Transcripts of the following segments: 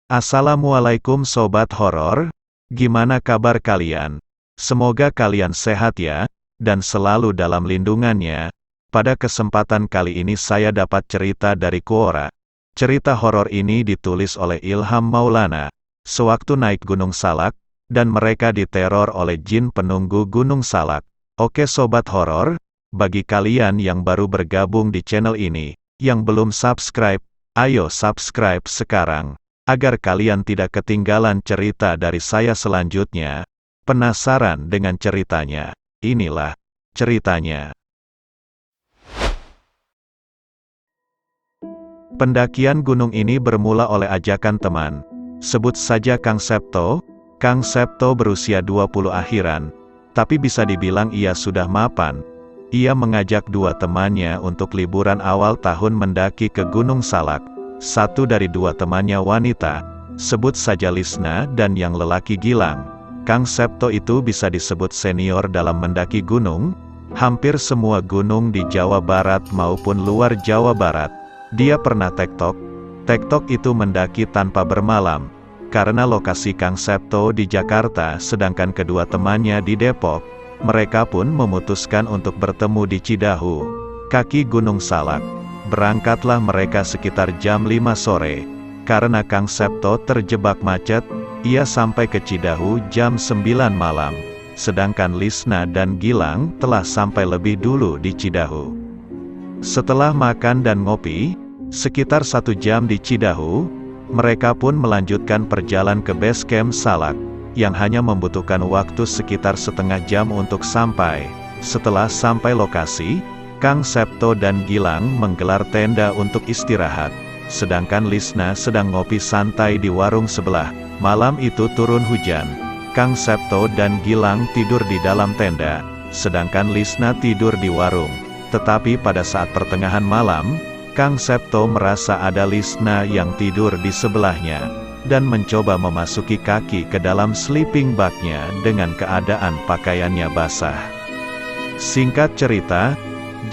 Assalamualaikum Sobat Horor, gimana kabar kalian? Semoga kalian sehat ya, dan selalu dalam lindungannya. Pada kesempatan kali ini saya dapat cerita dari Quora. Cerita horor ini ditulis oleh Ilham Maulana. Sewaktu naik Gunung Salak, dan mereka diteror oleh jin penunggu Gunung Salak. Oke Sobat Horor, bagi kalian yang baru bergabung di channel ini, yang belum subscribe, ayo subscribe sekarang. Agar kalian tidak ketinggalan cerita dari saya selanjutnya. Penasaran dengan ceritanya? Inilah ceritanya. Pendakian gunung ini bermula oleh ajakan teman. Sebut saja Kang Septo. Kang Septo berusia 20 akhiran, tapi bisa dibilang ia sudah mapan. Ia mengajak dua temannya untuk liburan awal tahun mendaki ke Gunung Salak. Satu dari dua temannya wanita, sebut saja Lisna, dan yang lelaki Gilang. Kang Septo itu bisa disebut senior dalam mendaki gunung, hampir semua gunung di Jawa Barat maupun luar Jawa Barat. Dia pernah tektok itu mendaki tanpa bermalam, karena lokasi Kang Septo di Jakarta sedangkan kedua temannya di Depok. Mereka pun memutuskan untuk bertemu di Cidahu, kaki Gunung Salak. Berangkatlah mereka sekitar jam 5 sore. Karena Kang Septo terjebak macet, ia sampai ke Cidahu jam 9 malam. Sedangkan Lisna dan Gilang telah sampai lebih dulu di Cidahu. Setelah makan dan ngopi, sekitar 1 jam di Cidahu, mereka pun melanjutkan perjalanan ke base camp Salak, yang hanya membutuhkan waktu sekitar setengah jam untuk sampai. Setelah sampai lokasi, Kang Septo dan Gilang menggelar tenda untuk istirahat, sedangkan Lisna sedang ngopi santai di warung sebelah. Malam itu turun hujan. Kang Septo dan Gilang tidur di dalam tenda, sedangkan Lisna tidur di warung. Tetapi pada saat pertengahan malam, Kang Septo merasa ada Lisna yang tidur di sebelahnya, dan mencoba memasuki kaki ke dalam sleeping bag-nya dengan keadaan pakaiannya basah. Singkat cerita,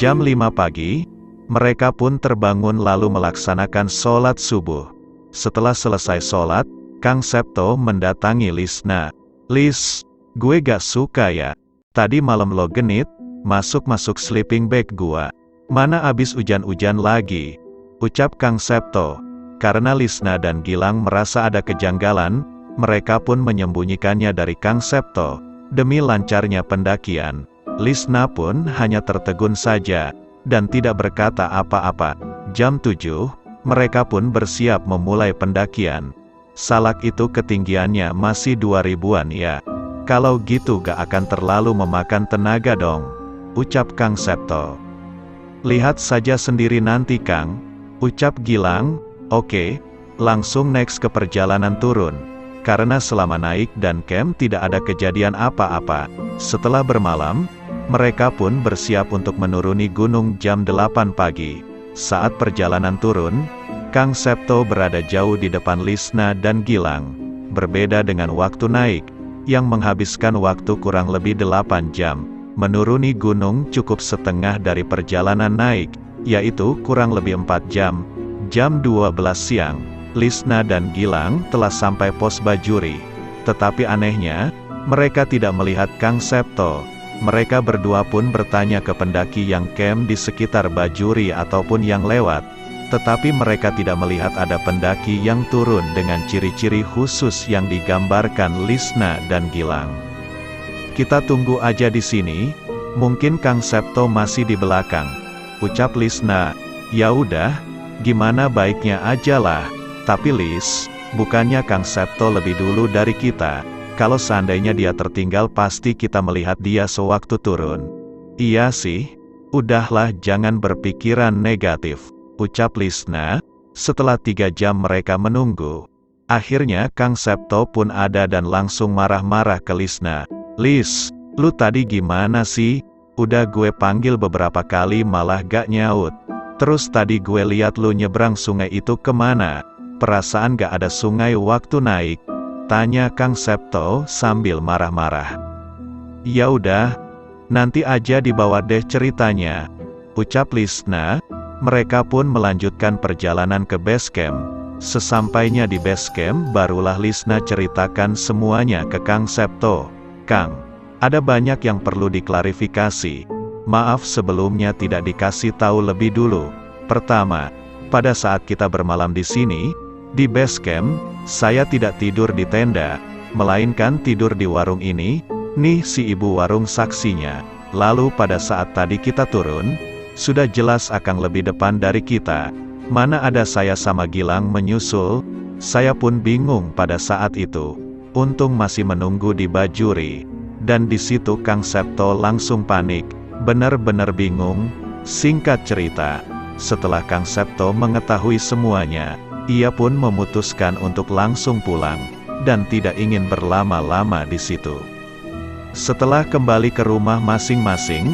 jam 5 pagi, mereka pun terbangun lalu melaksanakan sholat subuh. Setelah selesai sholat, Kang Septo mendatangi Lisna. "Lis, gue gak suka ya. Tadi malam lo genit, masuk-masuk sleeping bag gua. Mana abis hujan-hujan lagi?" ucap Kang Septo. Karena Lisna dan Gilang merasa ada kejanggalan, mereka pun menyembunyikannya dari Kang Septo. Demi lancarnya pendakian, Lisna pun hanya tertegun saja, dan tidak berkata apa-apa. Jam 7, mereka pun bersiap memulai pendakian. Salak itu ketinggiannya masih 2000-an ya. Kalau gitu gak akan terlalu memakan tenaga dong, ucap Kang Septo. Lihat saja sendiri nanti Kang, ucap Gilang. Oke, langsung next ke perjalanan turun. Karena selama naik dan camp tidak ada kejadian apa-apa. Setelah bermalam, mereka pun bersiap untuk menuruni gunung jam 8 pagi. Saat perjalanan turun, Kang Septo berada jauh di depan Lisna dan Gilang. Berbeda dengan waktu naik, yang menghabiskan waktu kurang lebih 8 jam. Menuruni gunung cukup setengah dari perjalanan naik, yaitu kurang lebih 4 jam. Jam 12 siang, Lisna dan Gilang telah sampai pos Bajuri. Tetapi anehnya, mereka tidak melihat Kang Septo. Mereka berdua pun bertanya ke pendaki yang camp di sekitar Bajuri ataupun yang lewat. Tetapi mereka tidak melihat ada pendaki yang turun dengan ciri-ciri khusus yang digambarkan Lisna dan Gilang. "Kita tunggu aja di sini, mungkin Kang Septo masih di belakang," ucap Lisna. "Ya udah, gimana baiknya aja lah. Tapi Lis, bukannya Kang Septo lebih dulu dari kita? Kalau seandainya dia tertinggal pasti kita melihat dia sewaktu turun." "Iya sih, udahlah jangan berpikiran negatif," ucap Lisna. Setelah 3 jam mereka menunggu, akhirnya Kang Septo pun ada dan langsung marah-marah ke Lisna. "Lis, lu tadi gimana sih? Udah gue panggil beberapa kali malah gak nyaut. Terus tadi gue lihat lu nyebrang sungai itu kemana? Perasaan gak ada sungai waktu naik?" tanya Kang Septo sambil marah-marah. "Ya udah, nanti aja dibawa deh ceritanya," ucap Lisna. Mereka pun melanjutkan perjalanan ke base camp. Sesampainya di base camp, barulah Lisna ceritakan semuanya ke Kang Septo. "Kang, ada banyak yang perlu diklarifikasi. Maaf sebelumnya tidak dikasih tahu lebih dulu. Pertama, pada saat kita bermalam di sini, di base camp, saya tidak tidur di tenda, melainkan tidur di warung ini. Nih si ibu warung saksinya. Lalu pada saat tadi kita turun, sudah jelas akan lebih depan dari kita. Mana ada saya sama Gilang menyusul, saya pun bingung pada saat itu. Untung masih menunggu di Bajuri. Dan di situ Kang Septo langsung panik, benar-benar bingung." Singkat cerita, setelah Kang Septo mengetahui semuanya, ia pun memutuskan untuk langsung pulang, dan tidak ingin berlama-lama di situ. Setelah kembali ke rumah masing-masing,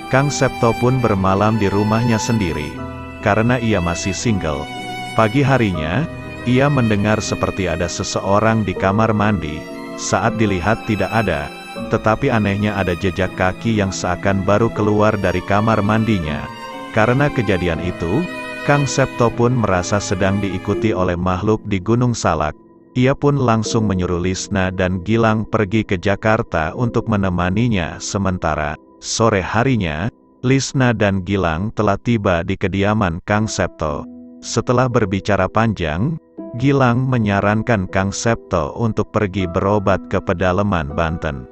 Kang Septo pun bermalam di rumahnya sendiri. Karena ia masih single, pagi harinya, ia mendengar seperti ada seseorang di kamar mandi. Saat dilihat tidak ada, tetapi anehnya ada jejak kaki yang seakan baru keluar dari kamar mandinya. Karena kejadian itu, Kang Septo pun merasa sedang diikuti oleh makhluk di Gunung Salak. Ia pun langsung menyuruh Lisna dan Gilang pergi ke Jakarta untuk menemaninya sementara. Sore harinya, Lisna dan Gilang telah tiba di kediaman Kang Septo. Setelah berbicara panjang, Gilang menyarankan Kang Septo untuk pergi berobat ke pedalaman Banten.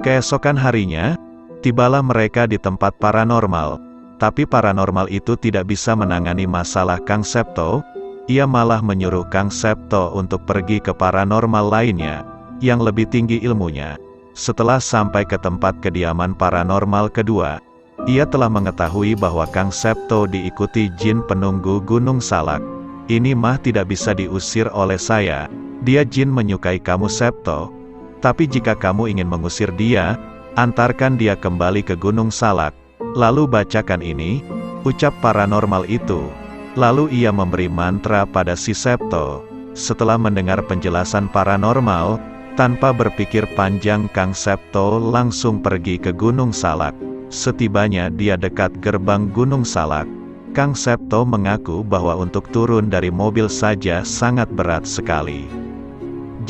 Keesokan harinya, tibalah mereka di tempat paranormal. Tapi paranormal itu tidak bisa menangani masalah Kang Septo. Ia malah menyuruh Kang Septo untuk pergi ke paranormal lainnya, yang lebih tinggi ilmunya. Setelah sampai ke tempat kediaman paranormal kedua, ia telah mengetahui bahwa Kang Septo diikuti jin penunggu Gunung Salak. "Ini mah tidak bisa diusir oleh saya. Dia jin menyukai kamu Septo. Tapi jika kamu ingin mengusir dia, antarkan dia kembali ke Gunung Salak. Lalu bacakan ini," ucap paranormal itu. Lalu ia memberi mantra pada si Septo. Setelah mendengar penjelasan paranormal, tanpa berpikir panjang Kang Septo langsung pergi ke Gunung Salak. Setibanya dia dekat gerbang Gunung Salak, Kang Septo mengaku bahwa untuk turun dari mobil saja sangat berat sekali.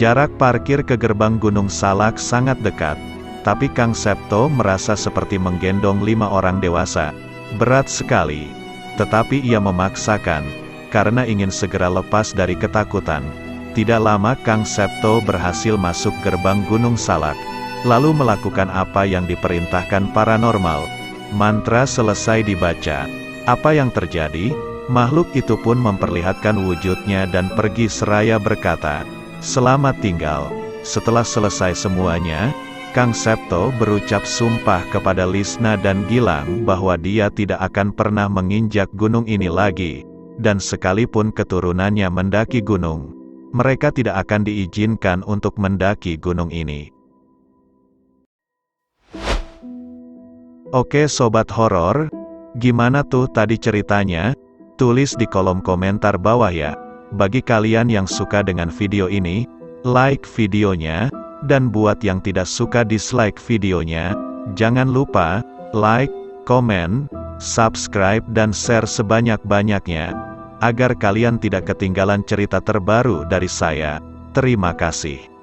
Jarak parkir ke gerbang Gunung Salak sangat dekat, tapi Kang Septo merasa seperti menggendong 5 orang dewasa. Berat sekali. Tetapi ia memaksakan, karena ingin segera lepas dari ketakutan. Tidak lama Kang Septo berhasil masuk gerbang Gunung Salak, lalu melakukan apa yang diperintahkan paranormal. Mantra selesai dibaca. Apa yang terjadi? Makhluk itu pun memperlihatkan wujudnya dan pergi seraya berkata, "Selamat tinggal." Setelah selesai semuanya, Kang Septo berucap sumpah kepada Lisna dan Gilang bahwa dia tidak akan pernah menginjak gunung ini lagi, dan sekalipun keturunannya mendaki gunung, mereka tidak akan diizinkan untuk mendaki gunung ini. Oke sobat horor, gimana tuh tadi ceritanya? Tulis di kolom komentar bawah ya. Bagi kalian yang suka dengan video ini, like videonya, dan buat yang tidak suka dislike videonya, jangan lupa like, komen, subscribe dan share sebanyak-banyaknya, agar kalian tidak ketinggalan cerita terbaru dari saya. Terima kasih.